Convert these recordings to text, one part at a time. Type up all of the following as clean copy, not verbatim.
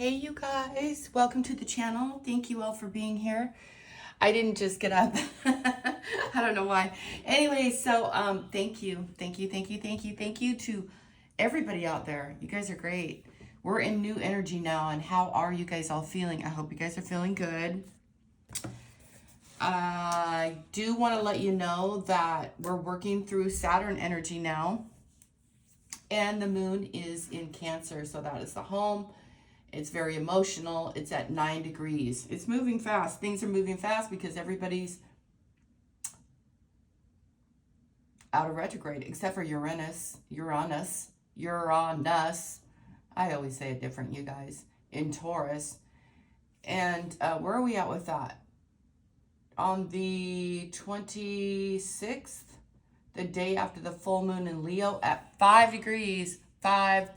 Hey you guys, welcome to the channel. Thank you all for being here. I didn't just get up. I don't know why. Anyway, so thank you to everybody out there. You guys are great. We're in new energy now, and how are you guys all feeling? I hope you guys are feeling good. I do want to let you know that we're working through Saturn energy now, and the moon is in Cancer, so that is the home. It's very emotional. It's at 9 degrees. It's moving fast. Things are moving fast because everybody's out of retrograde, except for Uranus. I always say it different, you guys. In Taurus. And where are we at with that? On the 26th, the day after the full moon in Leo, at 5 degrees, 5,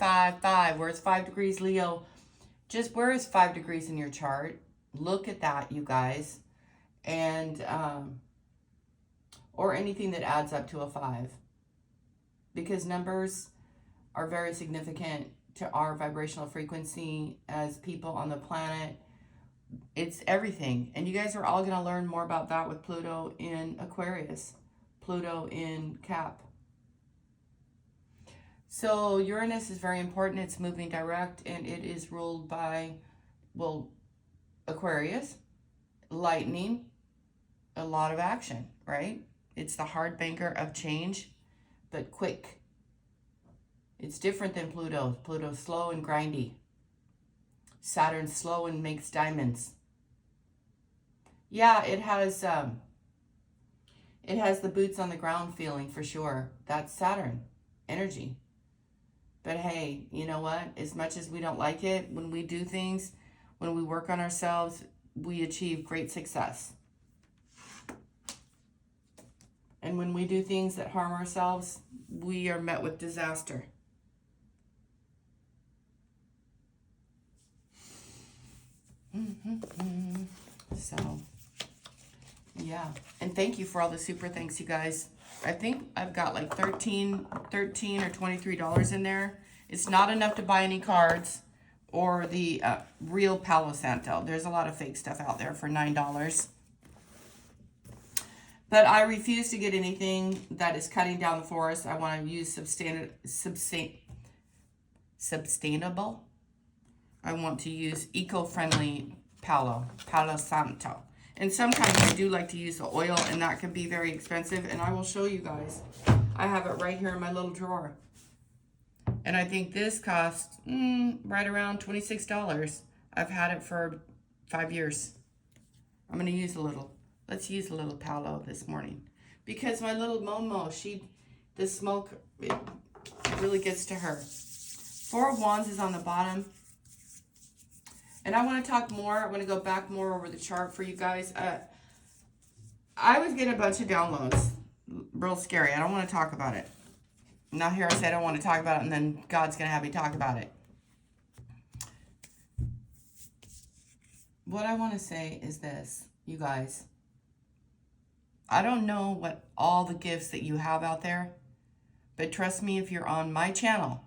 where it's 5 degrees Leo. Just where is 5 degrees in your chart? Look at that, you guys. And, or anything that adds up to a 5. Because numbers are very significant to our vibrational frequency as people on the planet. It's everything. And you guys are all going to learn more about that with Pluto in Aquarius. Pluto in Cap. So Uranus is very important. It's moving direct, and it is ruled by, well, Aquarius, lightning, a lot of action, right? It's the hard banker of change, but quick. It's different than Pluto. Pluto's slow and grindy. Saturn's slow and makes diamonds. Yeah, it has the boots on the ground feeling for sure. That's Saturn energy. But hey, you know what? As much as we don't like it, when we do things, when we work on ourselves, we achieve great success. And when we do things that harm ourselves, we are met with disaster. So, yeah. And thank you for all the super thanks, you guys. I think I've got like $13 or $23 in there. It's not enough to buy any cards or the real Palo Santo. There's a lot of fake stuff out there for $9. But I refuse to get anything that is cutting down the forest. I want to use sustainable. I want to use eco-friendly Palo Santo. And sometimes I do like to use the oil, and that can be very expensive. And I will show you guys. I have it right here in my little drawer. And I think this cost right around $26. I've had it for 5 years. I'm going to use a little. Let's use a little Palo this morning. Because my little Momo, the smoke, it really gets to her. 4 of Wands is on the bottom. And I want to talk more. I want to go back more over the chart for you guys. I was getting a bunch of downloads. Real scary. I don't want to talk about it. Now here I say I don't want to talk about it, and then God's going to have me talk about it. What I want to say is this, you guys. I don't know what all the gifts that you have out there, but trust me, if you're on my channel,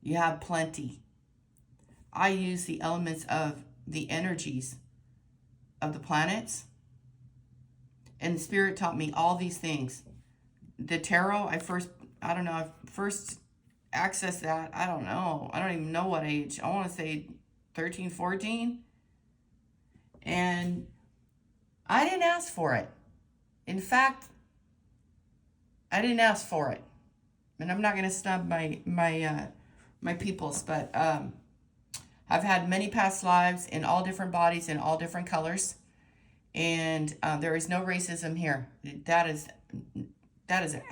you have plenty. I use the elements of the energies of the planets. And the Spirit taught me all these things. The tarot, I first accessed that, I don't know. I don't even know what age. I want to say 13, 14. And I didn't ask for it. In fact, I didn't ask for it. And I'm not going to snub my peoples, but I've had many past lives in all different bodies, in all different colors. And there is no racism here. That is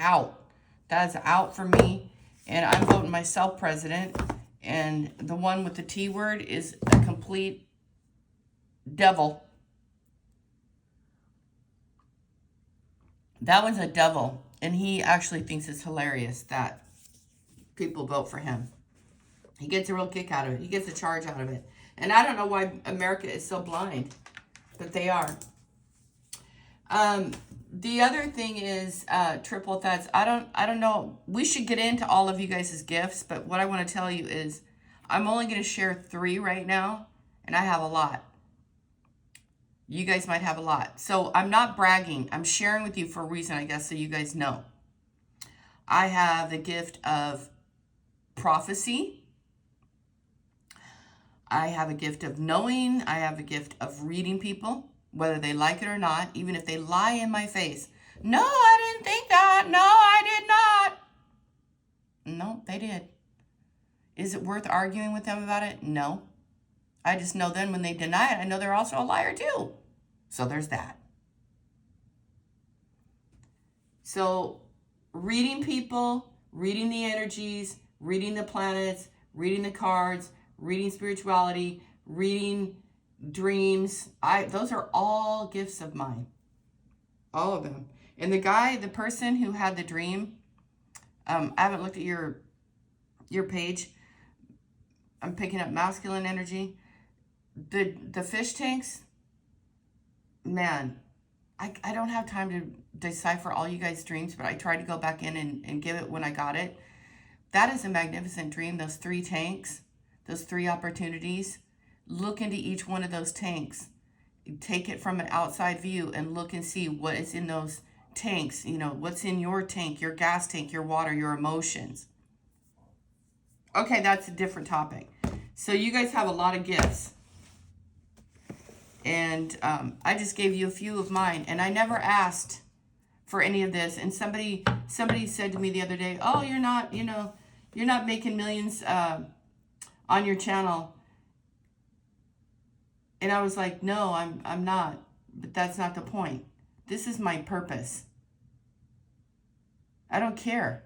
out. That is out for me. And I'm voting myself president. And the one with the T word is a complete devil. That one's a devil. And he actually thinks it's hilarious that people vote for him. He gets a real kick out of it. He gets a charge out of it. And I don't know why America is so blind, but they are. The other thing is triple threats. I don't know. We should get into all of you guys' gifts, but what I want to tell you is I'm only going to share 3 right now, and I have a lot. You guys might have a lot. So I'm not bragging. I'm sharing with you for a reason, I guess, so you guys know. I have the gift of prophecy. I have a gift of knowing. I have a gift of reading people, whether they like it or not, even if they lie in my face. No, I didn't think that. No, I did not. No, they did. Is it worth arguing with them about it? No. I just know then when they deny it, I know they're also a liar too. So there's that. So reading people, reading the energies, reading the planets, reading the cards, reading spirituality, reading dreams, those are all gifts of mine. All of them. And the person who had the dream, I haven't looked at your page. I'm picking up masculine energy. The fish tanks, man, I don't have time to decipher all you guys' dreams, but I tried to go back in and give it when I got it. That is a magnificent dream. Those 3 tanks, those 3 opportunities. Look into each one of those tanks. Take it from an outside view and look and see what is in those tanks. You know, what's in your tank, your gas tank, your water, your emotions. Okay, that's a different topic. So you guys have a lot of gifts. And I just gave you a few of mine. And I never asked for any of this. And somebody said to me the other day, oh, you're not making millions on your channel. And I was like, no, I'm not. But that's not the point. This is my purpose. I don't care.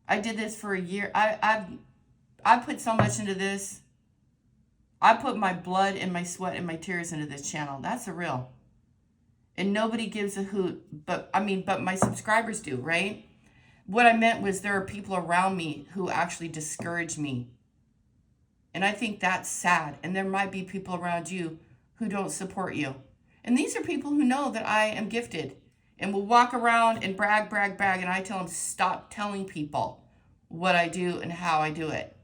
I did this for a year. I put so much into this. I put my blood and my sweat and my tears into this channel. That's the real. And nobody gives a hoot, but my subscribers do, right? What I meant was there are people around me who actually discourage me. And I think that's sad. And there might be people around you who don't support you. And these are people who know that I am gifted and will walk around and brag. And I tell them, stop telling people what I do and how I do it.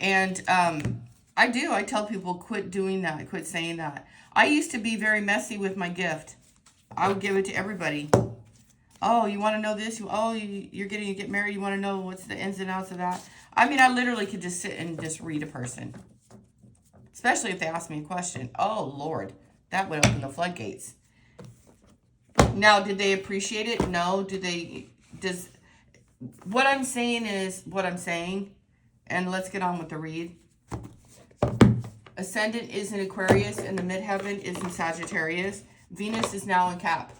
And I tell people, quit doing that, quit saying that. I used to be very messy with my gift. I would give it to everybody. Oh, you want to know this? You're getting to get married. You want to know what's the ins and outs of that? I mean, I literally could just sit and just read a person. Especially if they ask me a question. Oh, Lord. That would open the floodgates. Now, did they appreciate it? No. What I'm saying is what I'm saying. And let's get on with the read. Ascendant is in Aquarius and the midheaven is in Sagittarius. Venus is now in Cap.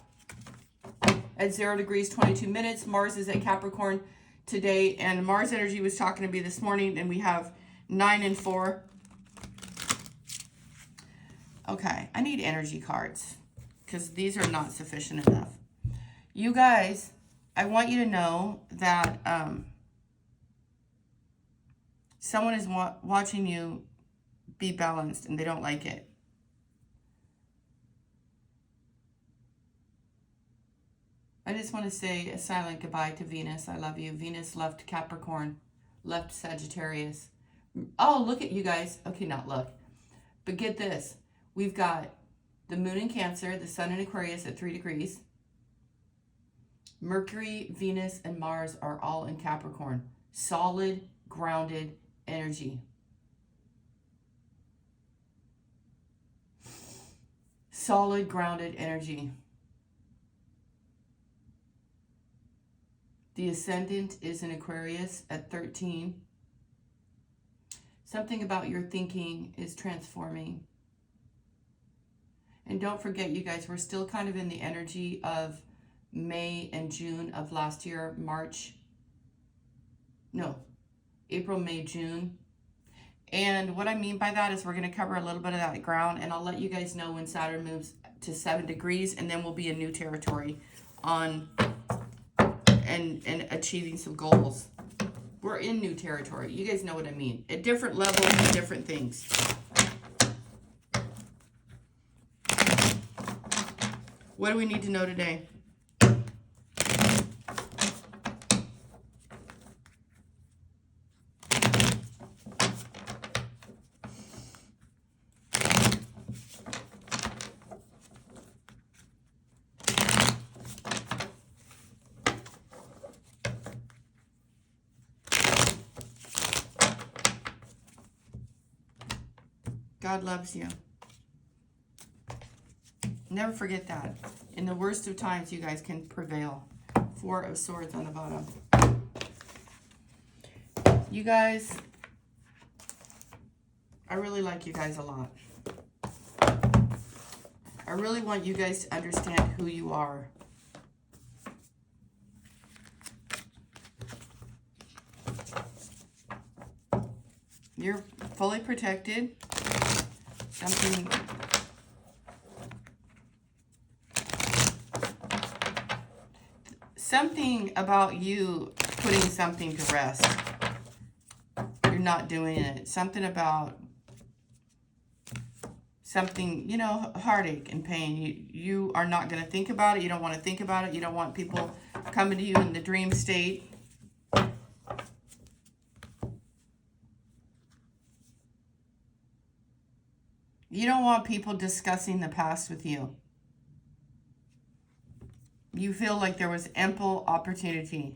At 0 degrees, 22 minutes. Mars is at Capricorn today. And Mars energy was talking to me this morning. And we have 9 and 4. Okay, I need energy cards. Because these are not sufficient enough. You guys, I want you to know that someone is watching you be balanced and they don't like it. I just want to say a silent goodbye to Venus. I love you. Venus left Capricorn, left Sagittarius. Oh, look at you guys. Okay, not look. But get this. We've got the moon in Cancer, the sun in Aquarius at 3 degrees. Mercury, Venus, and Mars are all in Capricorn. Solid, grounded energy. Solid, grounded energy. The ascendant is in Aquarius at 13. Something about your thinking is transforming. And don't forget, you guys, we're still kind of in the energy of May and June of last year, April, May, June. And what I mean by that is we're going to cover a little bit of that ground, and I'll let you guys know when Saturn moves to 7 degrees, and then we'll be in new territory on and achieving some goals. We're in new territory. You guys know what I mean. At different levels and different things. What do we need to know today? God loves you. Never forget that. In the worst of times, you guys can prevail. 4 of Swords on the bottom. You guys, I really like you guys a lot. I really want you guys to understand who you are. You're fully protected. Something about you putting something to rest. You're not doing it. Something about something, you know, heartache and pain. You are not going to think about it. You don't want to think about it. You don't want people coming to you in the dream state. You don't want people discussing the past with you. You feel like there was ample opportunity.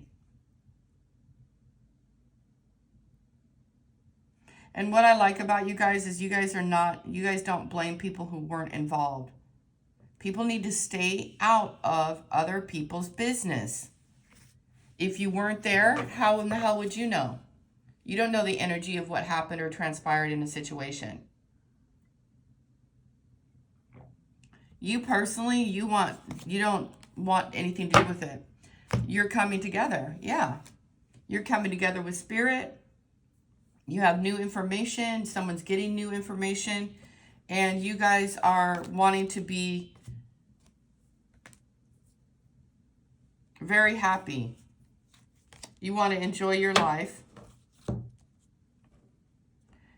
And what I like about you guys is you guys don't blame people who weren't involved. People need to stay out of other people's business. If you weren't there, how in the hell would you know? You don't know the energy of what happened or transpired in a situation. You personally, you don't want anything to do with it. You're coming together. Yeah. You're coming together with spirit. You have new information. Someone's getting new information. And you guys are wanting to be very happy. You want to enjoy your life.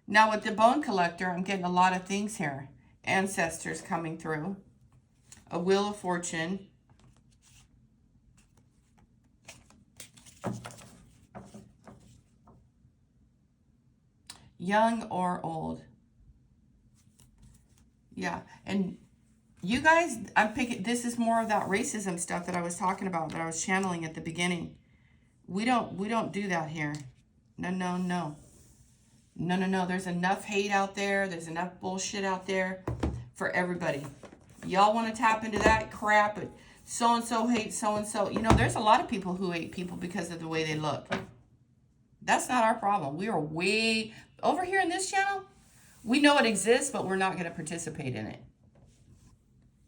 Now with the Bone Collector, I'm getting a lot of things here. Ancestors coming through. A Wheel of Fortune. Young or old. Yeah, and you guys, I'm picking, this is more of that racism stuff that I was talking about, that I was channeling at the beginning. We don't do that here. No, no, no. No, no, no. There's enough hate out there. There's enough bullshit out there for everybody. Y'all want to tap into that crap, but so-and-so hates so-and-so. You know, there's a lot of people who hate people because of the way they look. That's not our problem. We are way... Over here in this channel, we know it exists, but we're not going to participate in it.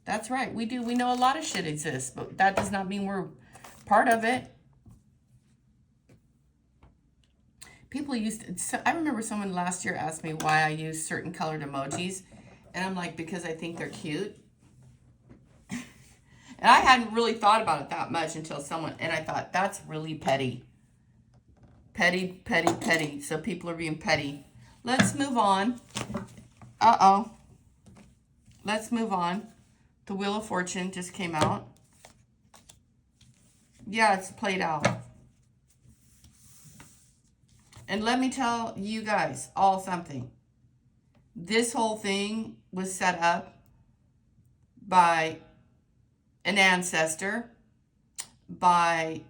That's right. We do. We know a lot of shit exists, but that does not mean we're part of it. People used to... I remember someone last year asked me why I use certain colored emojis. And I'm like, because I think they're cute. And I hadn't really thought about it that much until someone... And I thought, that's really petty. Petty, petty, petty. So people are being petty. Let's move on. Uh-oh. Let's move on. The Wheel of Fortune just came out. Yeah, it's played out. And let me tell you guys all something. This whole thing was set up by an ancestor, by...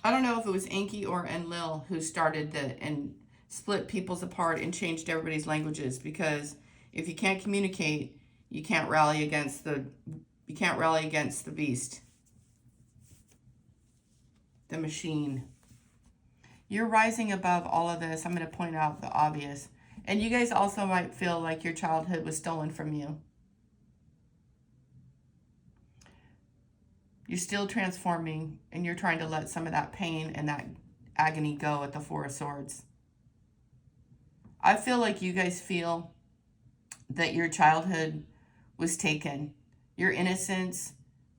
I don't know if it was Enki or Enlil who started and split peoples apart and changed everybody's languages, because if you can't communicate, you can't rally against the beast, the machine. You're rising above all of this. I'm going to point out the obvious. And you guys also might feel like your childhood was stolen from you. You're still transforming, and you're trying to let some of that pain and that agony go at the Four of Swords. I feel like you guys feel that your childhood was taken. Your innocence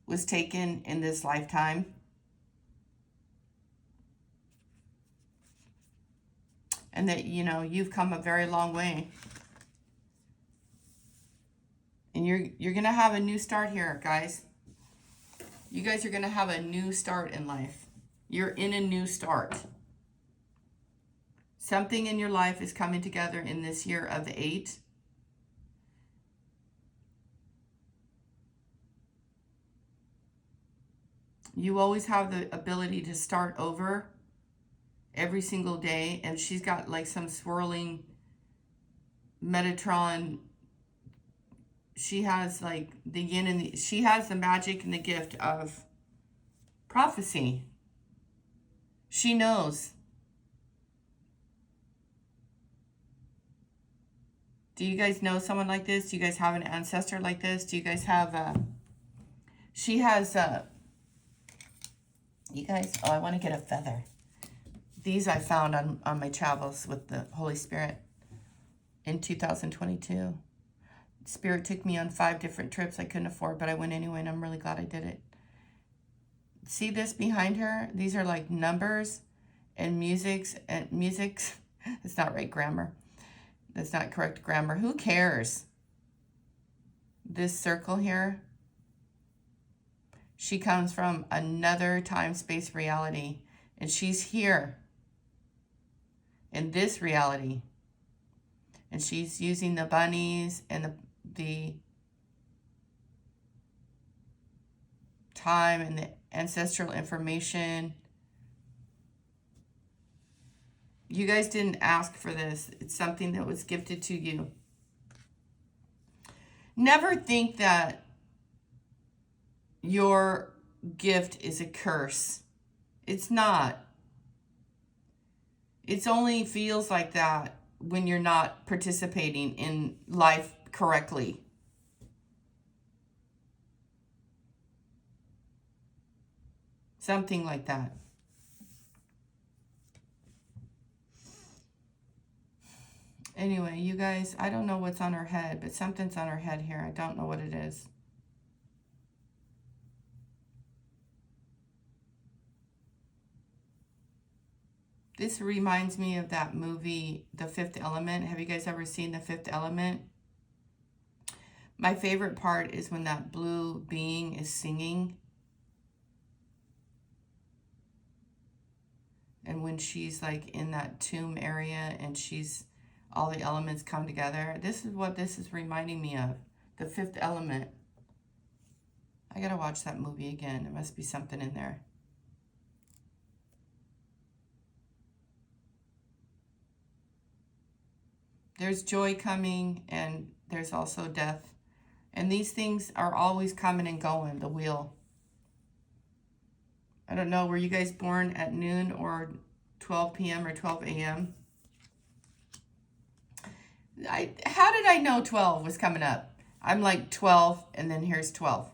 was taken in this lifetime. And that, you know, you've come a very long way. And you're going to have a new start here, guys. You guys are going to have a new start in life. You're in a new start. Something in your life is coming together in this year of the 8. You always have the ability to start over every single day. And she's got like some swirling Metatron. She has like the yin and the, she has the magic and the gift of prophecy. She knows. Do you guys know someone like this? Do you guys have an ancestor like this? Do you guys have she has you guys, oh, I want to get a feather. These I found on my travels with the Holy Spirit in 2022. Spirit took me on 5 different trips I couldn't afford, but I went anyway, and I'm really glad I did it. See this behind her? These are like numbers and musics. It's not right grammar. That's not correct grammar. Who cares? This circle here, she comes from another time-space reality, and she's here in this reality. And she's using the bunnies and the time and the ancestral information. You guys didn't ask for this. It's something that was gifted to you. Never think that your gift is a curse. It's not. It only feels like that when you're not participating in life correctly. Something like that. Anyway, you guys, I don't know what's on her head, but something's on her head here. I don't know what it is. This reminds me of that movie, The Fifth Element. Have you guys ever seen The Fifth Element? My favorite part is when that blue being is singing. And when she's like in that tomb area and she's, all the elements come together. This is what this is reminding me of. The Fifth Element. I gotta watch that movie again. There must be something in there. There's joy coming, and there's also death. And these things are always coming and going, the wheel. I don't know, were you guys born at noon or 12 p.m. or 12 a.m.? How did I know 12 was coming up? I'm like 12, and then here's 12.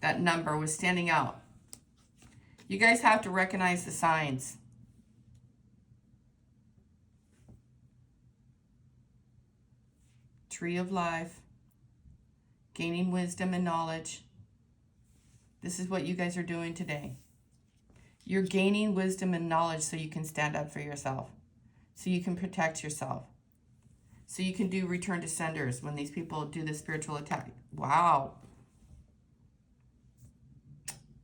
That number was standing out. You guys have to recognize the signs. Tree of life, gaining wisdom and knowledge. This is what you guys are doing today. You're gaining wisdom and knowledge so you can stand up for yourself, so you can protect yourself, so you can do return to senders when these people do the spiritual attack. Wow.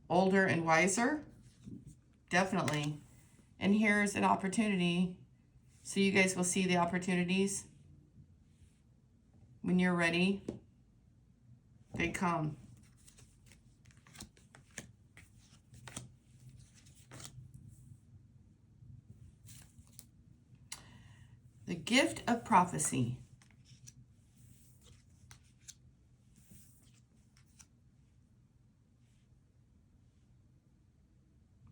Older and wiser? Definitely. And here's an opportunity, so you guys will see the opportunities. When you're ready, they come. The gift of prophecy.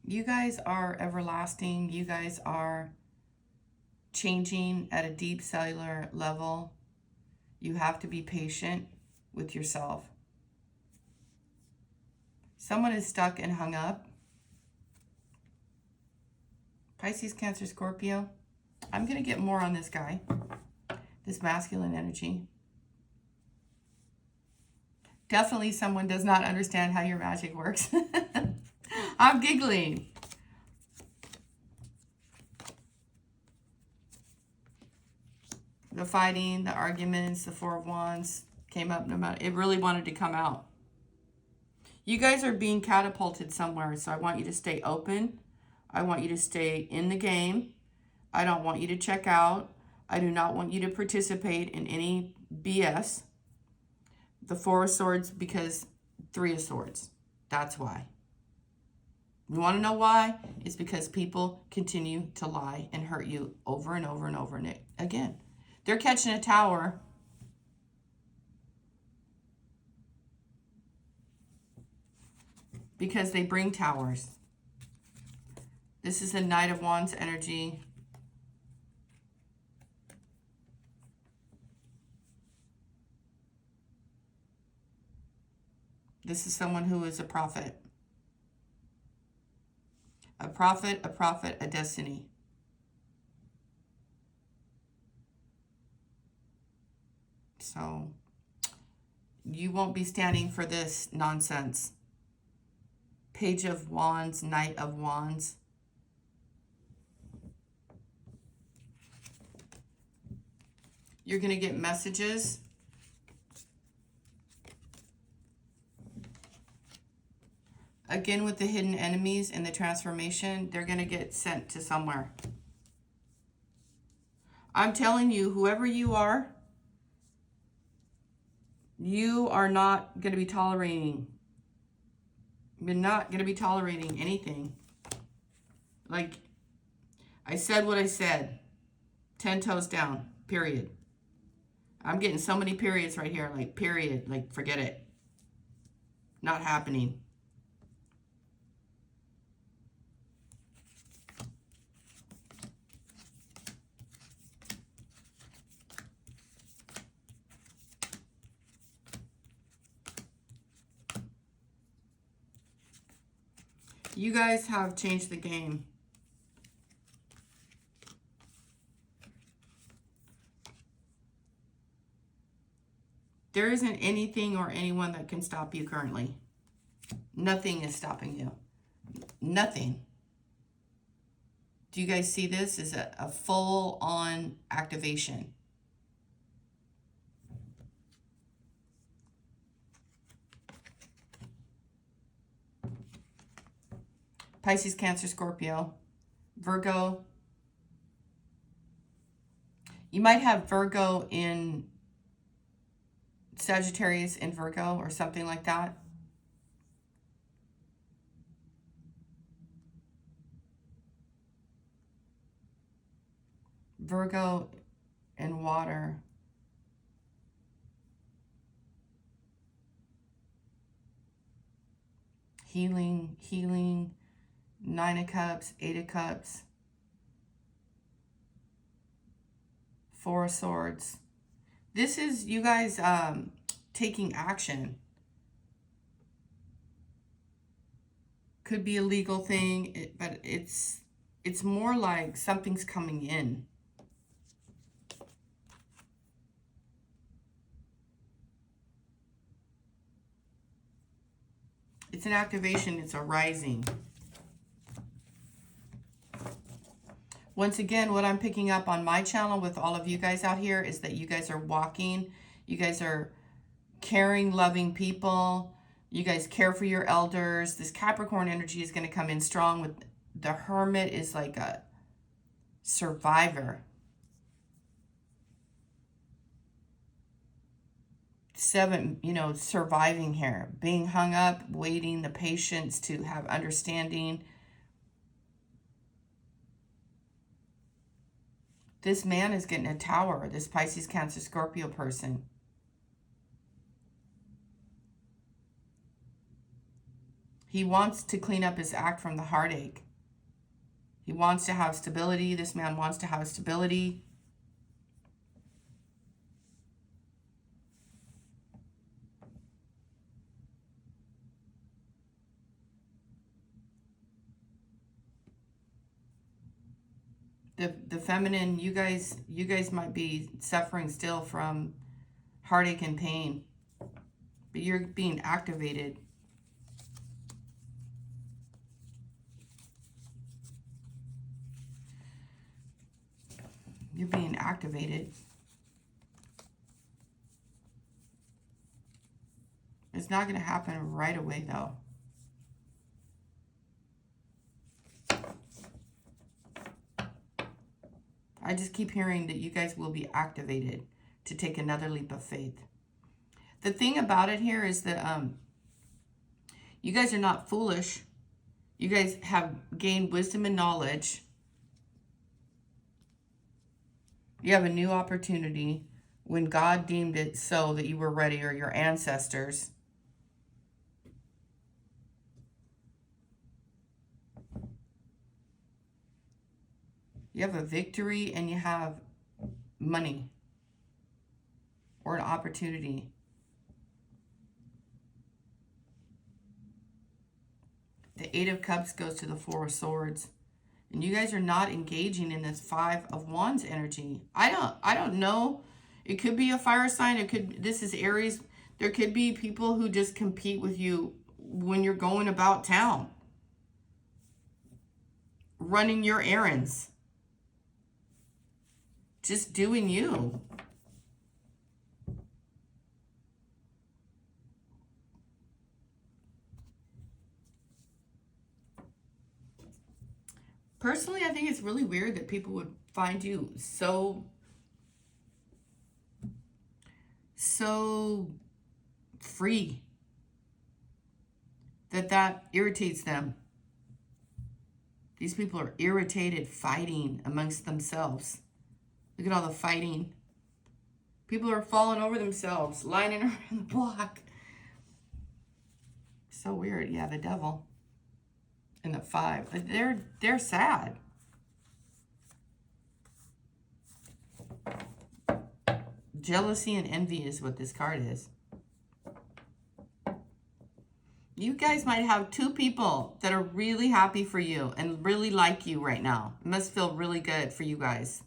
You guys are everlasting. You guys are changing at a deep cellular level. You have to be patient with yourself. Someone is stuck and hung up. Pisces, Cancer, Scorpio. I'm going to get more on this guy, this masculine energy. Definitely someone does not understand how your magic works. I'm giggling. The fighting, the arguments, the Four of Wands came up no matter. It really wanted to come out. You guys are being catapulted somewhere, so I want you to stay open. I want you to stay in the game. I don't want you to check out. I do not want you to participate in any BS. The Four of Swords because Three of Swords. That's why. You want to know why? is because people continue to lie and hurt you over and over and over and again. They're catching a tower. Because they bring towers. This is a Knight of Wands energy. This is someone who is a prophet. A prophet, a destiny. So, you won't be standing for this nonsense. Page of Wands, Knight of Wands. You're going to get messages. Again, with the hidden enemies and the transformation, they're going to get sent to somewhere. I'm telling you, whoever you are not going to be tolerating. You're not going to be tolerating anything. Like, I said what I said. 10 toes down, period. I'm getting so many periods right here, like, period. Like, forget it. Not happening. You guys have changed the game. There isn't anything or anyone that can stop you currently. Nothing is stopping you. Nothing. Do you guys see this? Is a full-on activation. Pisces, Cancer, Scorpio, Virgo. You might have Virgo in Sagittarius in Virgo or something like that. Virgo and water. Healing, healing. 9 of Cups, 8 of Cups. 4 of Swords. This is you guys taking action. Could be a legal thing, but it's more like something's coming in. It's an activation, it's a rising. Once again, what I'm picking up on my channel with all of you guys out here is that you guys are walking. You guys are caring, loving people. You guys care for your elders. This Capricorn energy is going to come in strong. With the Hermit is like a survivor. 7, surviving here. Being hung up, waiting, the patience to have understanding. This man is getting a tower, this Pisces, Cancer, Scorpio person. He wants to clean up his act from the heartache. He wants to have stability. This man wants to have stability. The feminine, you guys might be suffering still from heartache and pain, but you're being activated. You're being activated. It's not going to happen right away, though. I just keep hearing that you guys will be activated to take another leap of faith. The thing about it here is that you guys are not foolish. You guys have gained wisdom and knowledge. You have a new opportunity when God deemed it so that you were ready, or your ancestors. You have a victory and you have money or an opportunity. The Eight of Cups goes to the Four of Swords. And you guys are not engaging in this Five of Wands energy. I don't know. It could be a fire sign. This is Aries. There could be people who just compete with you when you're going about town, running your errands, just doing you. Personally, I think it's really weird that people would find you so free that irritates them. These people are irritated, fighting amongst themselves. Look at all the fighting. People are falling over themselves, lining around the block. So weird. Yeah, the Devil and the Five. They're sad. Jealousy and envy is what this card is. You guys might have two people that are really happy for you and really like you right now. It must feel really good for you guys.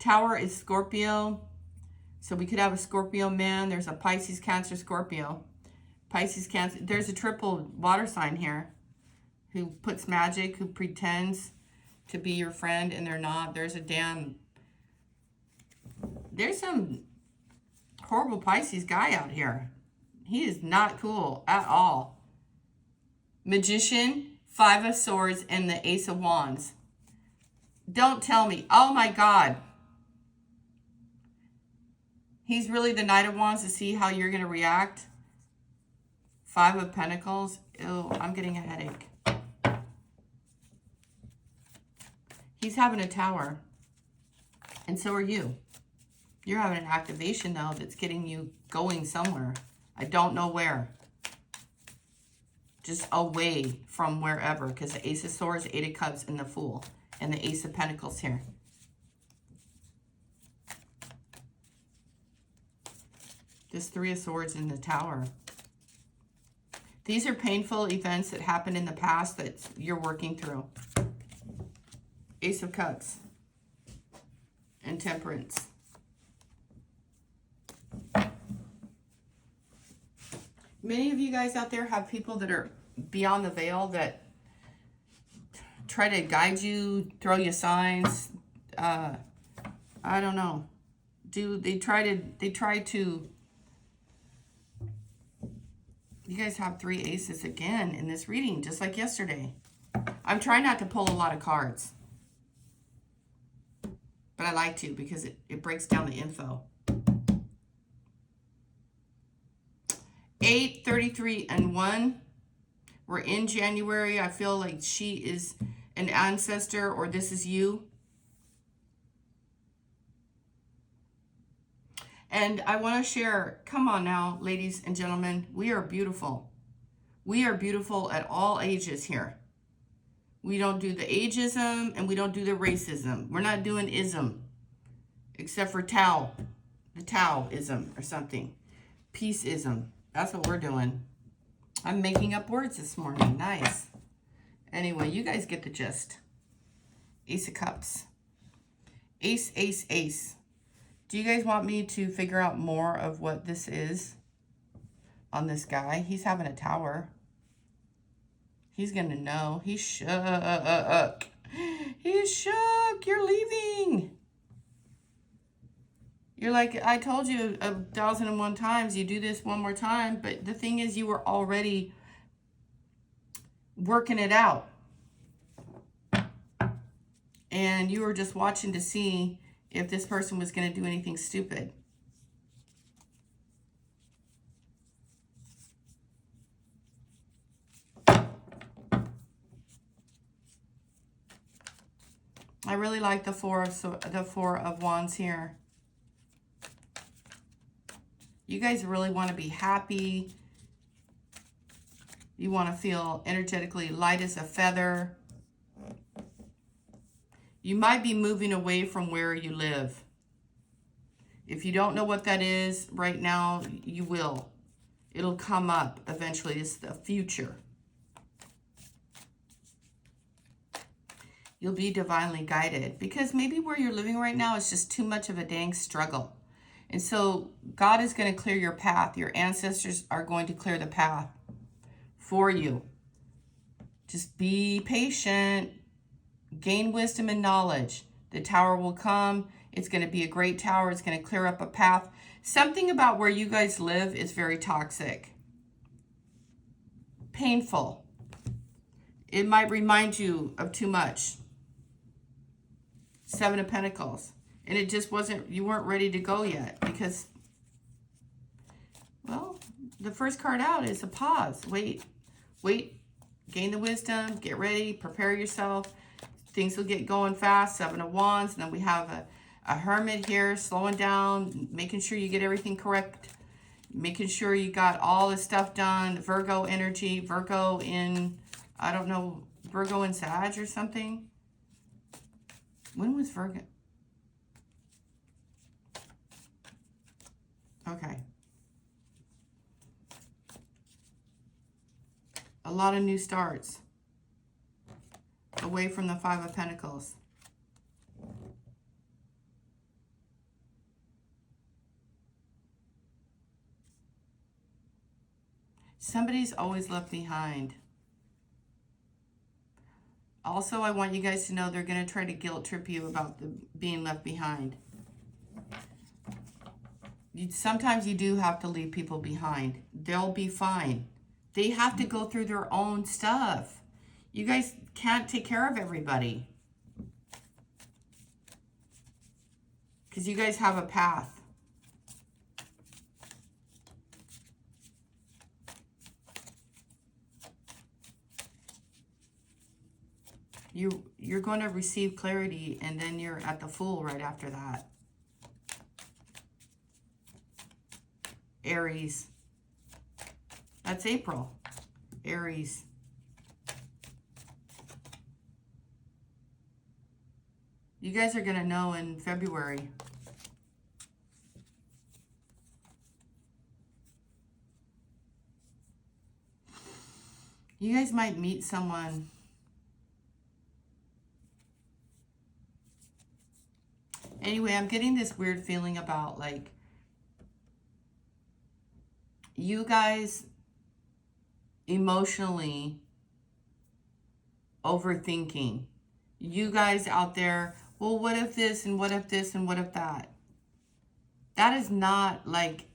Tower is Scorpio. So we could have a Scorpio man. There's a Pisces, Cancer, Scorpio. Pisces, Cancer. There's a triple water sign here who puts magic, who pretends to be your friend and they're not. There's some horrible Pisces guy out here. He is not cool at all. Magician, Five of Swords, and the Ace of Wands. Don't tell me. Oh my God. He's really the Knight of Wands to see how you're going to react. Five of Pentacles. Ew, I'm getting a headache. He's having a tower. And so are you. You're having an activation, though, that's getting you going somewhere. I don't know where. Just away from wherever. Because the Ace of Swords, Eight of Cups, and the Fool. And the Ace of Pentacles here. This Three of Swords in the Tower. These are painful events that happened in the past that you're working through. Ace of Cups. And Temperance. Many of you guys out there have people that are beyond the veil that try to guide you, throw you signs. I don't know. They try to. You guys have three aces again in this reading, just like yesterday. I'm trying not to pull a lot of cards. But I like to because it breaks down the info. 8, 33, and 1. We're in January. I feel like she is an ancestor or this is you. And I want to share, come on now, ladies and gentlemen, we are beautiful. We are beautiful at all ages here. We don't do the ageism and we don't do the racism. We're not doing ism, except for Tao, the Taoism or something. Peaceism, that's what we're doing. I'm making up words this morning, nice. Anyway, you guys get the gist. Ace of Cups. Ace, ace, ace. Do you guys want me to figure out more of what this is on this guy? He's having a tower. He's going to know. He's shook. He's shook. You're leaving. You're like, I told you 1,001 times, you do this one more time. But the thing is, you were already working it out. And you were just watching to see if this person was going to do anything stupid. I really like the Four of Wands here. You guys really want to be happy. You want to feel energetically light as a feather. You might be moving away from where you live. If you don't know what that is right now, you will. It'll come up eventually. It's the future. You'll be divinely guided because maybe where you're living right now is just too much of a dang struggle. And so God is going to clear your path. Your ancestors are going to clear the path for you. Just be patient. Gain wisdom and knowledge. The tower will come. It's going to be a great tower. It's going to clear up a path. Something about where you guys live is very toxic. Painful. It might remind you of too much. Seven of Pentacles. And it just wasn't, you weren't ready to go yet because, well, the first card out is a pause. Wait, gain the wisdom, get ready, prepare yourself. Things will get going fast. Seven of Wands. And then we have a Hermit here, slowing down, making sure you get everything correct, making sure you got all the stuff done. Virgo energy, Virgo in, I don't know, Virgo in Sag or something. When was Virgo? Okay. A lot of new starts. Away from the Five of Pentacles. Somebody's always left behind. Also, I want you guys to know they're going to try to guilt trip you about being left behind. Sometimes you do have to leave people behind. They'll be fine. They have to go through their own stuff. You guys can't take care of everybody. Because you guys have a path. You're going to receive clarity, and then you're at the Fool right after that. Aries. That's April. Aries. You guys are going to know in February. You guys might meet someone. Anyway, I'm getting this weird feeling about, like, you guys emotionally overthinking. You guys out there, well, what if this and what if this and what if that? That is not, like,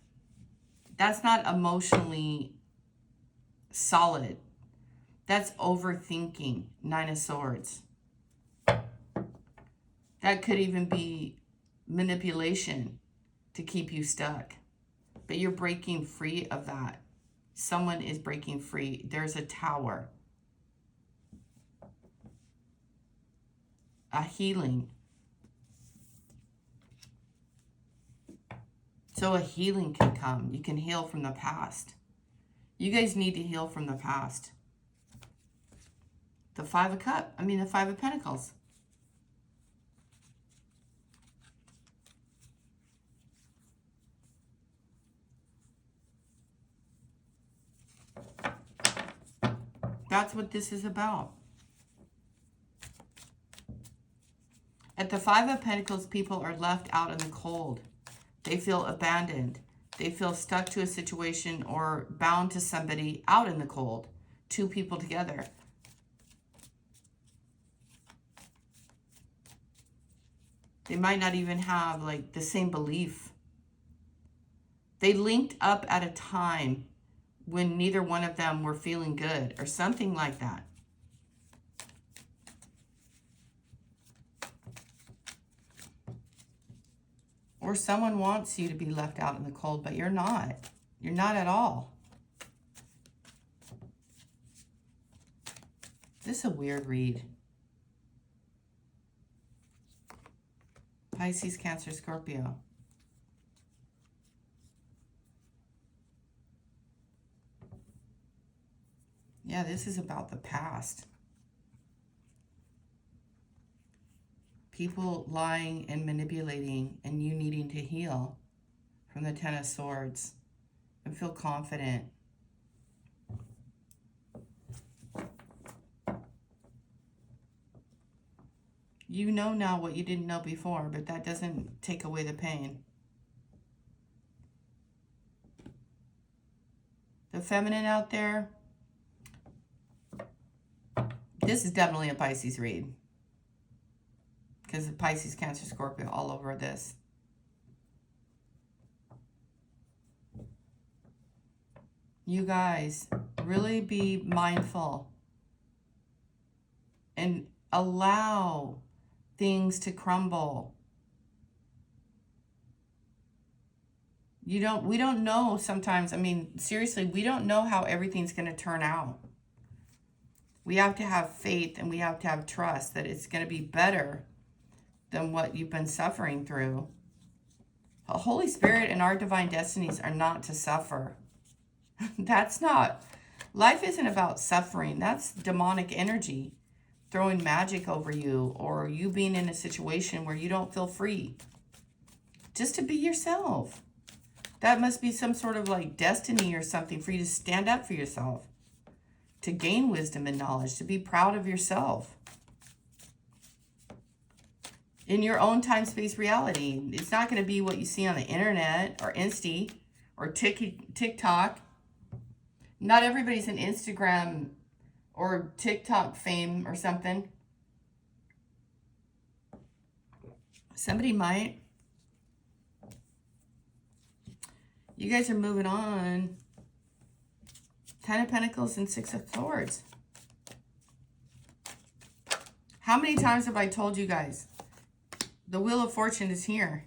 that's not emotionally solid. That's overthinking. Nine of Swords. That could even be manipulation to keep you stuck. But you're breaking free of that. Someone is breaking free. There's a tower. A healing. So a healing can come. You can heal from the past. You guys need to heal from the past. The Five of Pentacles. That's what this is about. At the Five of Pentacles, people are left out in the cold. They feel abandoned. They feel stuck to a situation or bound to somebody out in the cold. Two people together. They might not even have, like, the same belief. They linked up at a time when neither one of them were feeling good or something like that. Or someone wants you to be left out in the cold, but you're not. You're not at all. This is a weird read. Pisces, Cancer, Scorpio. Yeah, this is about the past. People lying and manipulating and you needing to heal from the Ten of Swords and feel confident. You know now what you didn't know before, but that doesn't take away the pain. The feminine out there, this is definitely a Pisces read. Because of Pisces, Cancer, Scorpio all over this. You guys, really be mindful and allow things to crumble. We don't know sometimes. I mean, seriously, we don't know how everything's going to turn out. We have to have faith and we have to have trust that it's going to be better than what you've been suffering through. The Holy Spirit and our divine destinies are not to suffer. That's not. Life isn't about suffering. That's demonic energy throwing magic over you, or you being in a situation where you don't feel free. Just to be yourself. That must be some sort of like destiny or something for you to stand up for yourself. To gain wisdom and knowledge. To be proud of yourself. In your own time-space reality. It's not going to be what you see on the internet or Insta or TikTok. Not everybody's an Instagram or TikTok fame or something. Somebody might. You guys are moving on. Ten of Pentacles and Six of Swords. How many times have I told you guys? The Wheel of Fortune is here.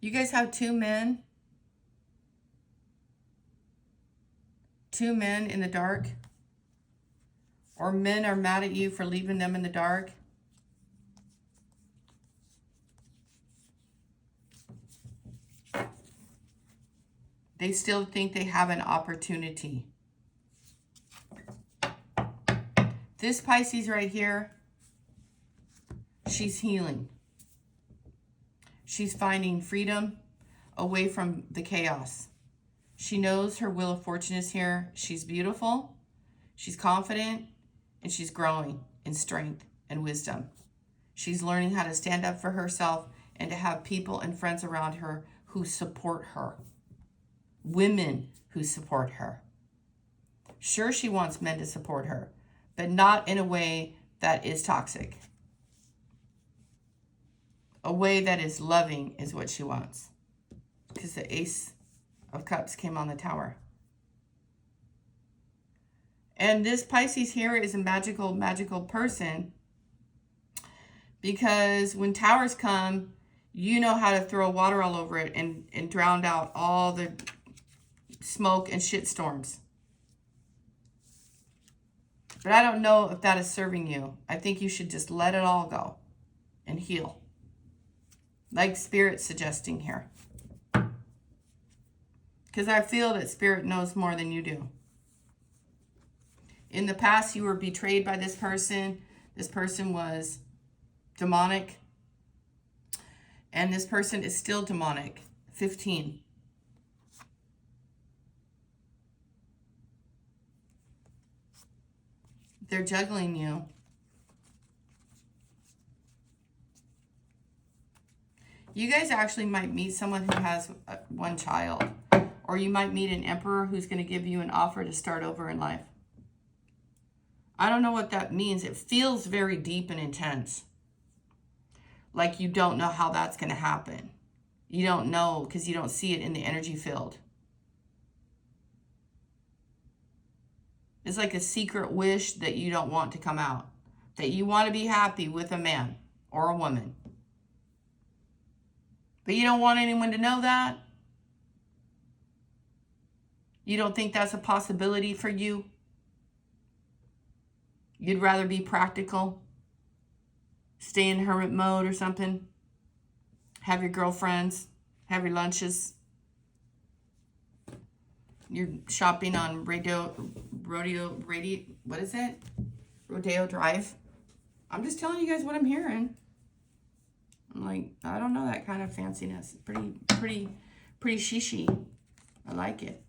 You guys have two men. Two men in the dark. Or men are mad at you for leaving them in the dark. They still think they have an opportunity. This Pisces right here, she's healing. She's finding freedom away from the chaos. She knows her Wheel of Fortune is here. She's beautiful, she's confident, and she's growing in strength and wisdom. She's learning how to stand up for herself and to have people and friends around her who support her. Women who support her. Sure, she wants men to support her, but not in a way that is toxic. A way that is loving is what she wants. Because the Ace of Cups came on the Tower. And this Pisces here is a magical, magical person. Because when towers come, you know how to throw water all over it and drown out all the smoke and shit storms. But I don't know if that is serving you. I think you should just let it all go and heal. Like Spirit's suggesting here. Because I feel that Spirit knows more than you do. In the past, you were betrayed by this person. This person was demonic. And this person is still demonic. 15. They're juggling you. You guys actually might meet someone who has one child. Or you might meet an emperor who's going to give you an offer to start over in life. I don't know what that means. It feels very deep and intense. Like you don't know how that's going to happen. You don't know because you don't see it in the energy field. It's like a secret wish that you don't want to come out. That you want to be happy with a man or a woman. But you don't want anyone to know that. You don't think that's a possibility for you? You'd rather be practical? Stay in hermit mode or something? Have your girlfriends? Have your lunches? You're shopping on Rodeo, what is it? Rodeo Drive. I'm just telling you guys what I'm hearing. I'm like, I don't know that kind of fanciness. Pretty shishy. I like it.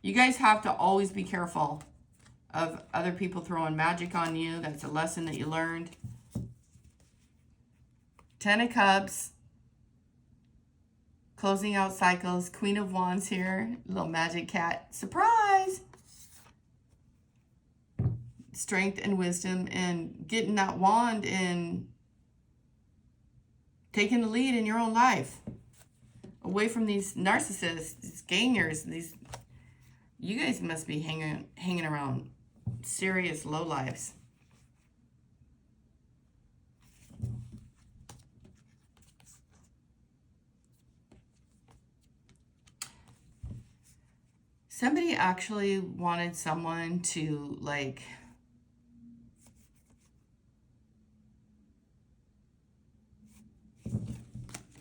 You guys have to always be careful of other people throwing magic on you. That's a lesson that you learned. 10 of Cups. Closing out cycles. Queen of Wands here. Little magic cat. Surprise! Strength and wisdom and getting that wand and taking the lead in your own life. Away from these narcissists, these gangers, these... You guys must be hanging around serious lowlifes. Somebody actually wanted someone to, like...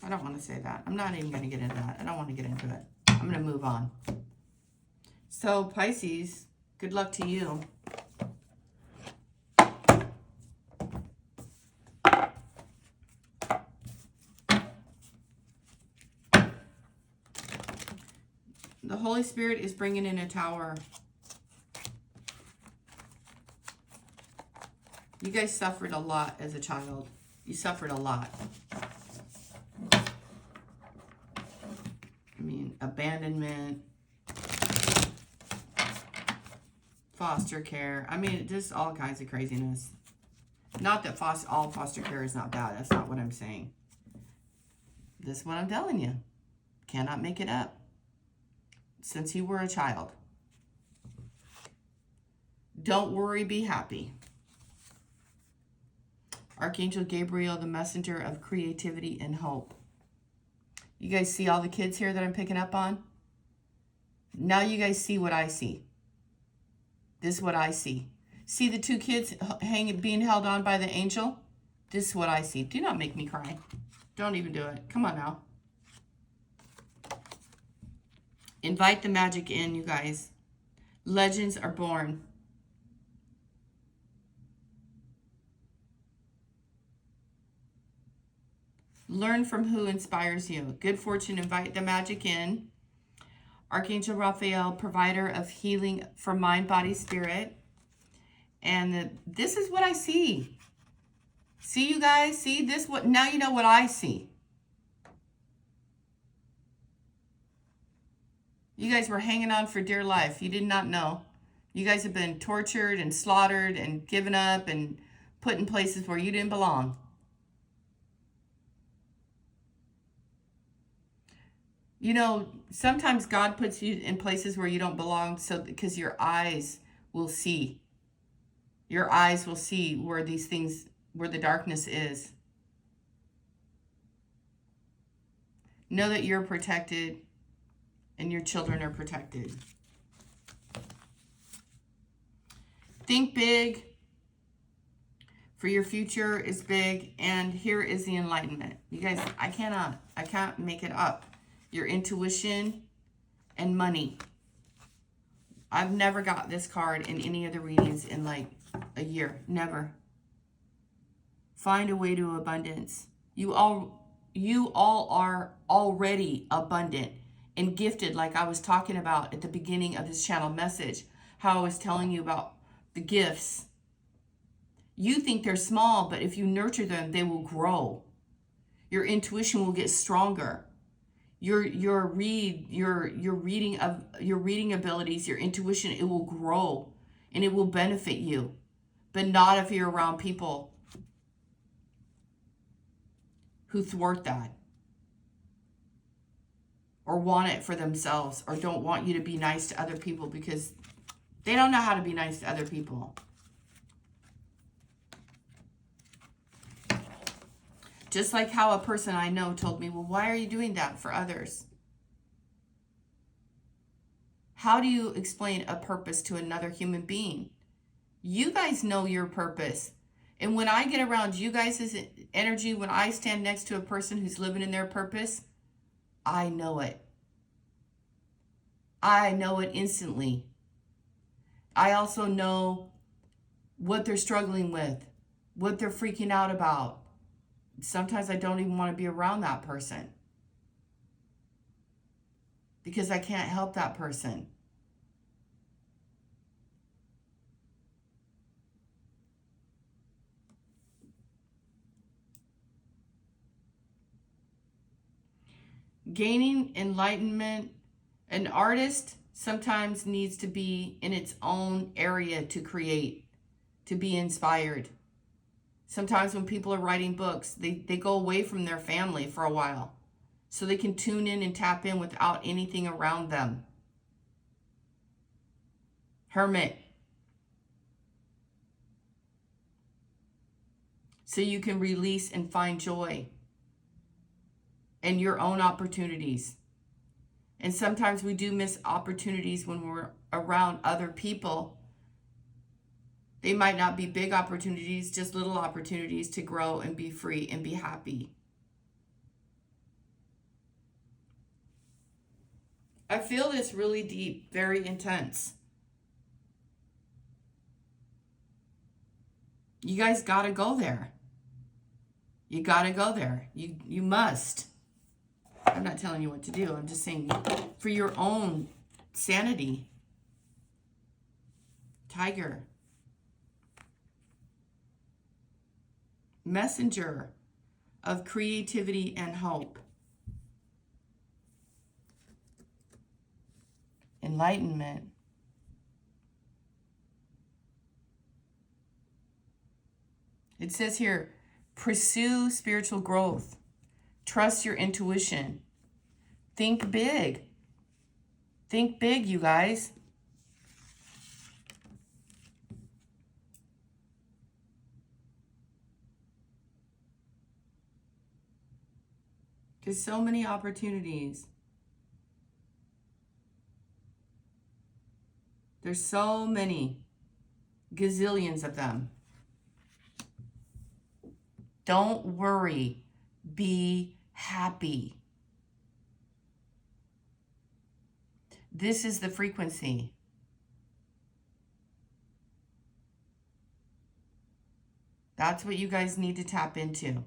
I don't want to say that. I'm not even going to get into that. I don't want to get into it. I'm going to move on. So, Pisces, good luck to you. The Holy Spirit is bringing in a tower. You guys suffered a lot as a child. You suffered a lot. I mean, abandonment, foster care. I mean, just all kinds of craziness. Not that all foster care is not bad. That's not what I'm saying. This is what I'm telling you. Cannot make it up. Since you were a child. Don't worry, be happy. Archangel Gabriel, the messenger of creativity and hope. You guys see all the kids here that I'm picking up on? Now you guys see what I see. This is what I see. See the two kids being held on by the angel? This is what I see. Do not make me cry. Don't even do it. Come on now. Invite the magic in, you guys. Legends are born. Learn from who inspires you. Good fortune, invite the magic in. Archangel Raphael, provider of healing for mind, body, spirit. And this is what I see. See, you guys? See this? Now you know what I see. You guys were hanging on for dear life. You did not know. You guys have been tortured and slaughtered and given up and put in places where you didn't belong. You know, sometimes God puts you in places where you don't belong because your eyes will see. Your eyes will see where these things, where the darkness is. Know that you're protected and your children are protected. Think big, for your future is big, and here is the enlightenment. You guys, I can't make it up. Your intuition and money. I've never got this card in any of the readings in like a year. Never. Find a way to abundance. You all are already abundant and gifted, like I was talking about at the beginning of this channel message, how I was telling you about the gifts. You think they're small, but if you nurture them, they will grow. Your intuition will get stronger. Your reading abilities, your intuition, it will grow and it will benefit you, but not if you're around people who thwart that or want it for themselves or don't want you to be nice to other people because they don't know how to be nice to other people. Just like how a person I know told me, well, why are you doing that for others? How do you explain a purpose to another human being? You guys know your purpose. And when I get around you guys' energy, when I stand next to a person who's living in their purpose, I know it. I know it instantly. I also know what they're struggling with, what they're freaking out about. Sometimes I don't even want to be around that person because I can't help that person. Gaining enlightenment. An artist sometimes needs to be in its own area to create, to be inspired. Sometimes when people are writing books, they go away from their family for a while so they can tune in and tap in without anything around them. Hermit. So you can release and find joy in your own opportunities. And sometimes we do miss opportunities when we're around other people. They might not be big opportunities, just little opportunities to grow and be free and be happy. I feel this really deep, very intense. You guys got to go there. You got to go there. You must. I'm not telling you what to do. I'm just saying for your own sanity. Tiger. Messenger of creativity and hope. Enlightenment. It says here, pursue spiritual growth. Trust your intuition. Think big. Think big, you guys. There's so many opportunities. There's so many. Gazillions of them. Don't worry. Be happy. This is the frequency. That's what you guys need to tap into.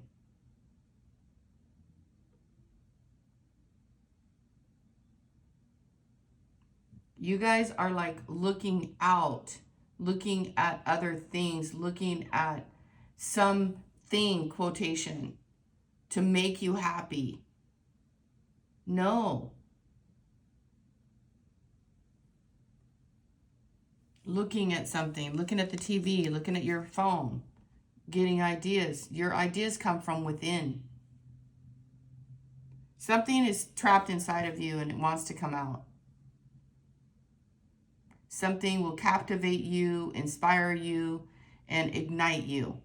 You guys are like looking out, looking at other things, looking at something, quotation, to make you happy. No. Looking at something, looking at the TV, looking at your phone, getting ideas. Your ideas come from within. Something is trapped inside of you and it wants to come out. Something will captivate you, inspire you, and ignite you.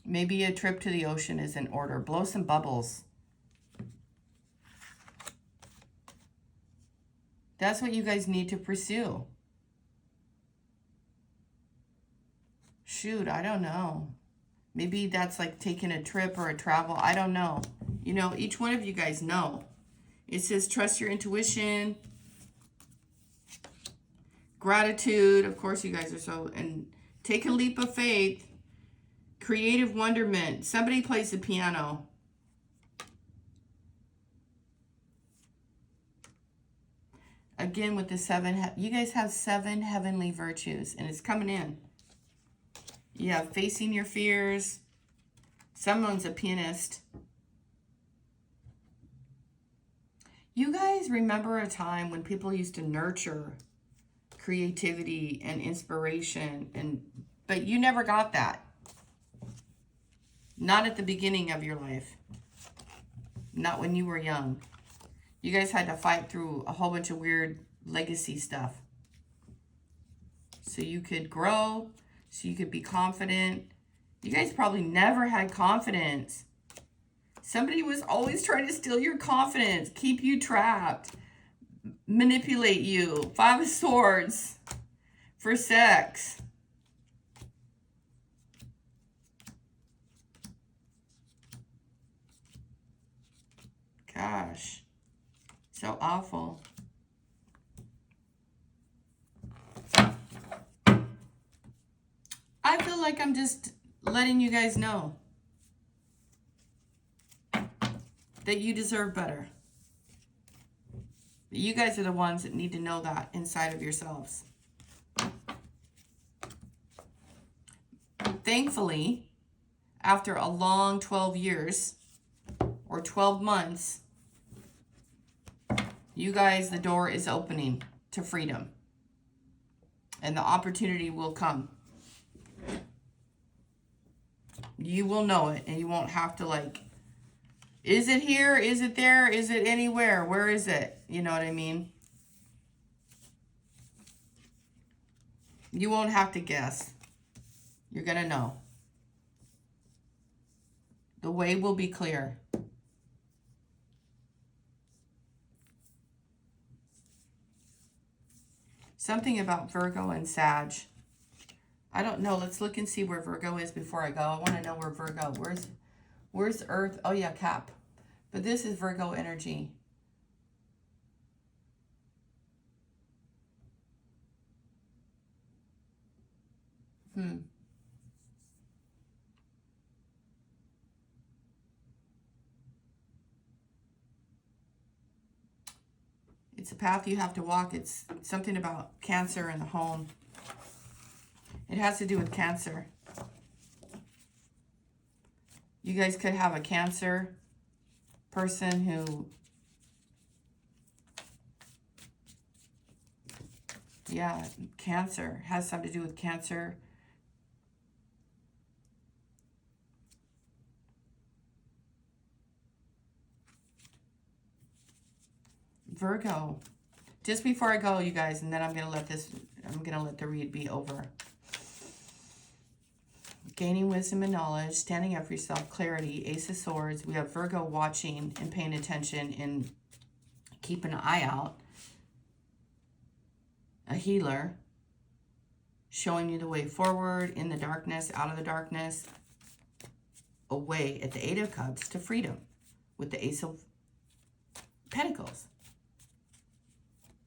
Maybe a trip to the ocean is in order. Blow some bubbles. That's what you guys need to pursue. Shoot, I don't know. Maybe that's like taking a trip or a travel. I don't know. You know, each one of you guys know. It says trust your intuition. Gratitude. Of course, you guys are so... And take a leap of faith. Creative wonderment. Somebody plays the piano. Again, with the 7... You guys have 7 heavenly virtues. And it's coming in. You have facing your fears. Someone's a pianist. You guys remember a time when people used to nurture creativity and inspiration, but you never got that. Not at the beginning of your life. Not when you were young. You guys had to fight through a whole bunch of weird legacy stuff. So you could grow, so you could be confident, You guys probably never had confidence. Somebody was always trying to steal your confidence, keep you trapped, manipulate you. 5 of Swords for sex. Gosh, so awful. I feel like I'm just letting you guys know that you deserve better. You guys are the ones that need to know that inside of yourselves. Thankfully, after a long 12 years or 12 months, you guys, the door is opening to freedom. And the opportunity will come. You will know it, and you won't have to like, is it here? Is it there? Is it anywhere? Where is it? You know what I mean? You won't have to guess. You're going to know. The way will be clear. Something about Virgo and Sag. I don't know. Let's look and see where Virgo is before I go. I want to know where Virgo, where's Earth? Oh yeah, Cap. But this is Virgo energy. It's a path you have to walk. It's something about Cancer in the home. It has to do with Cancer. You guys could have a Cancer person who, yeah, Cancer has something to do with Cancer. Virgo. Just before I go, you guys, and then I'm gonna let the read be over. Gaining wisdom and knowledge, standing up for yourself, clarity, Ace of Swords. We have Virgo watching and paying attention and keeping an eye out. A healer, showing you the way forward, in the darkness, out of the darkness, away at the 8 of Cups to freedom with the Ace of Pentacles.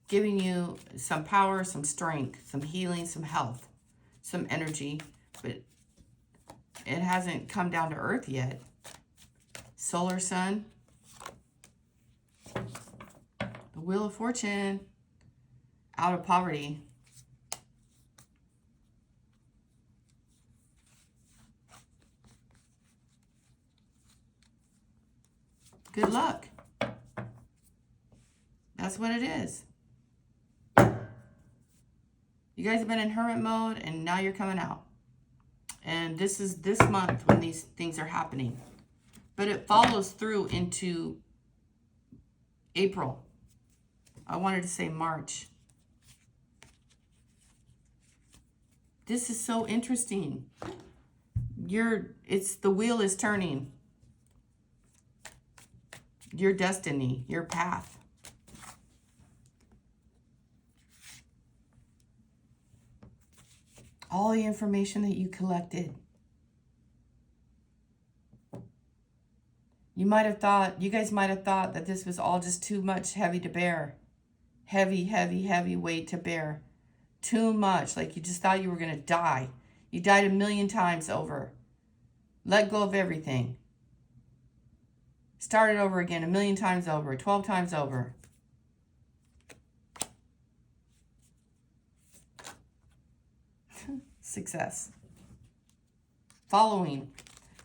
Giving you some power, some strength, some healing, some health, some energy, but it hasn't come down to earth yet. Solar Sun. The Wheel of Fortune. Out of poverty. Good luck. That's what it is. You guys have been in hermit mode, and now you're coming out. And this is this month when these things are happening. But it follows through into April. I wanted to say March. This is so interesting. It's the wheel is turning. Your destiny, your path. All the information that you collected. You guys might have thought that this was all just too much heavy to bear. Heavy, heavy, heavy weight to bear. Too much, like you just thought you were going to die. You died 1,000,000 times over. Let go of everything. Start it over again 1,000,000 times over, 12 times over. Success. Following.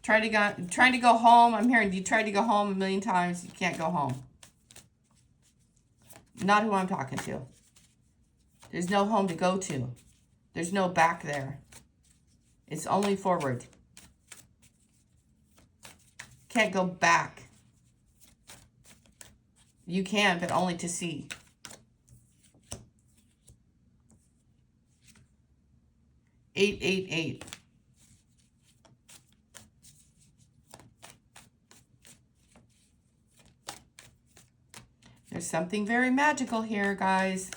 Trying to go home. I'm hearing you tried to go home 1,000,000 times. You can't go home. Not who I'm talking to. There's no home to go to. There's no back there. It's only forward. Can't go back. You can, but only to see. Eight. There's something very magical here, guys.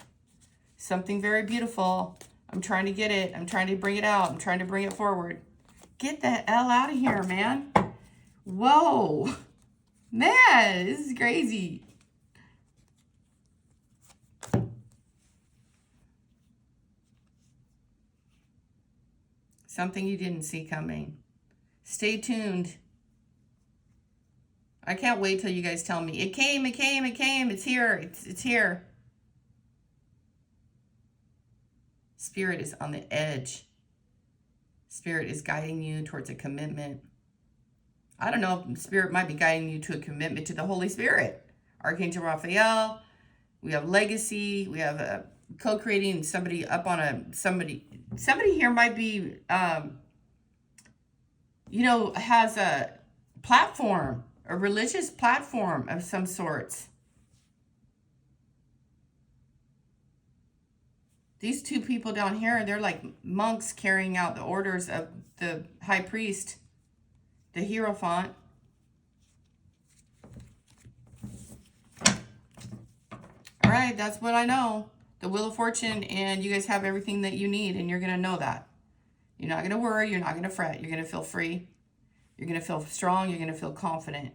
Something very beautiful. I'm trying to get it. I'm trying to bring it out. I'm trying to bring it forward. Get the hell out of here, man. Whoa. Man, this is crazy. Something you didn't see coming. Stay tuned. I can't wait till you guys tell me. It came, it came, it came. It's here. It's here. Spirit is on the edge. Spirit is guiding you towards a commitment. I don't know if Spirit might be guiding you to a commitment to the Holy Spirit. Archangel Raphael. We have legacy. We have co-creating somebody up on a, somebody here might be, you know, has a platform, a religious platform of some sorts. These two people down here, they're like monks carrying out the orders of the high priest, the Hierophant. All right, that's what I know. The Wheel of Fortune, and you guys have everything that you need, and you're going to know that. You're not going to worry. You're not going to fret. You're going to feel free. You're going to feel strong. You're going to feel confident.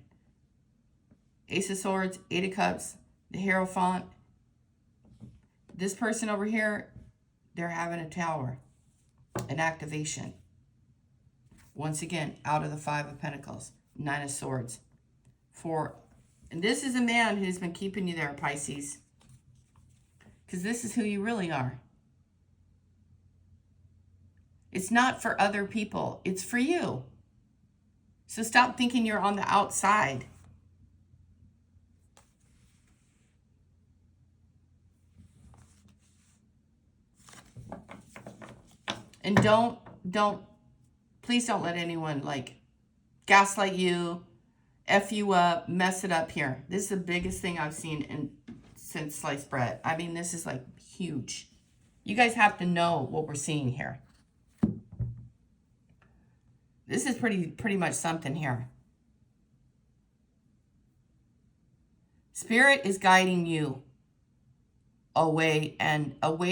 Ace of Swords, Eight of Cups, the Hierophant. This person over here, they're having a tower, an activation. Once again, out of the Five of Pentacles, Nine of Swords. And this is a man who's been keeping you there, Pisces. Because this is who you really are. It's not for other people. It's for you. So stop thinking you're on the outside. And please don't let anyone like gaslight you, F you up, mess it up here. This is the biggest thing I've seen since sliced bread. I mean, this is like huge. You guys have to know what we're seeing here. This is pretty much something here. Spirit is guiding you away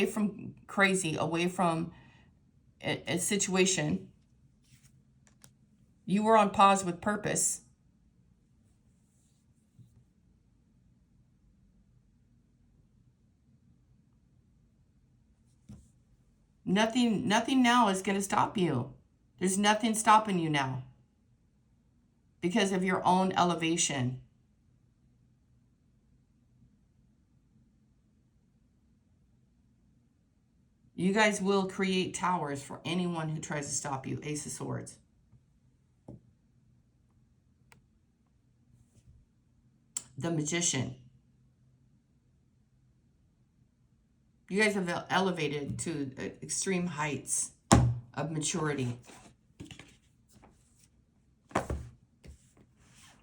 from crazy, away from a situation. You were on pause with purpose. Nothing now is going to stop you. There's nothing stopping you now because of your own elevation. You guys will create towers for anyone who tries to stop you. Ace of Swords. The Magician. You guys have elevated to extreme heights of maturity.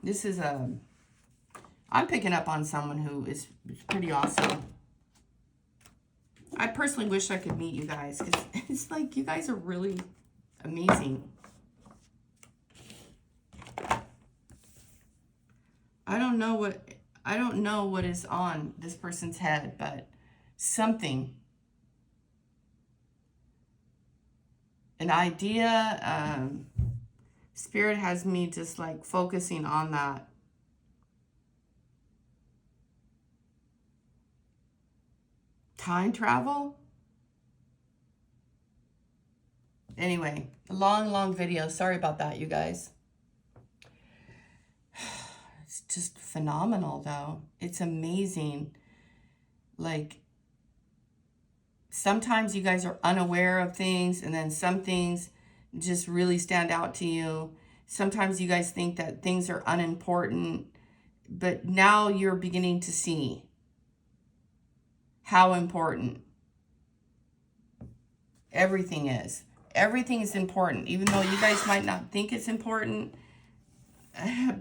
This is I'm picking up on someone who is pretty awesome. I personally wish I could meet you guys because it's like you guys are really amazing. I don't know what is on this person's head, but something. An idea. Spirit has me just like focusing on that. Time travel? Anyway, a long video. Sorry about that, you guys. It's just phenomenal, though. It's amazing. Like, sometimes you guys are unaware of things, and then some things just really stand out to you. Sometimes you guys think that things are unimportant, but now you're beginning to see how important everything is. Everything is important, even though you guys might not think it's important.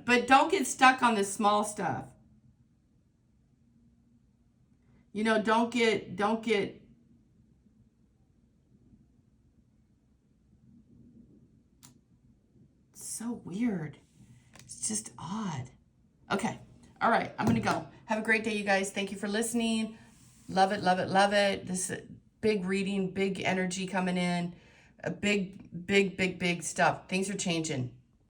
But don't get stuck on the small stuff. You know, don't get so weird. It's just odd. Okay. All right. I'm going to go. Have a great day, you guys. Thank you for listening. Love it, love it, love it. This is big reading, big energy coming in. A big stuff. Things are changing.